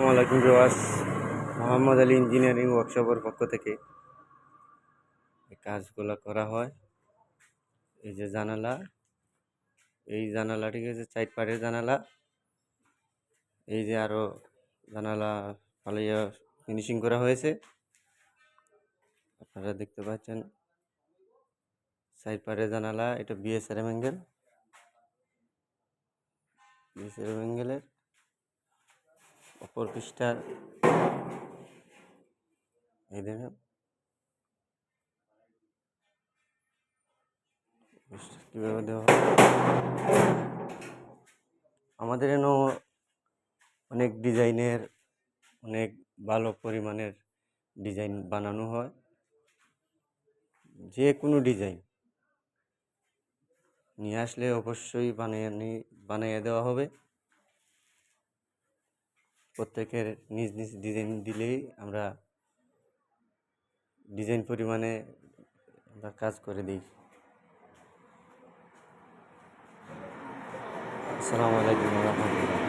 আসসালামাইকুম viewers, Mohammad Ali engineering ওয়ার্কশপের পক্ষ থেকে এই কাজগুলো করা হয়। এই যে জানালা, এই জানালাটি হচ্ছে 4 পারের জানালা। এই যে আরো জানালা ফালাইয়া ফিনিশিং করা হয়েছে, আপনারা দেখতে পাচ্ছেন। 4 পারের জানালা, এটা বিএসআরএম অ্যাঙ্গেল, বিএসআরএম অ্যাঙ্গেলের অপর পৃষ্ঠার এই দেখেন কীভাবে দেওয়া হয়। আমাদের এখানেও অনেক ডিজাইনের, অনেক ভালো পরিমাণের ডিজাইন বানানো হয়। যে কোনো ডিজাইন নিয়ে আসলে অবশ্যই বানিয়ে দেওয়া হবে। প্রত্যেকের নিজ নিজ ডিজাইন দিলেই আমরা ডিজাইন পরিমাণে আমরা কাজ করে দিই। আসসালামু আলাইকুম ওয়া রাহমাতুল্লাহ।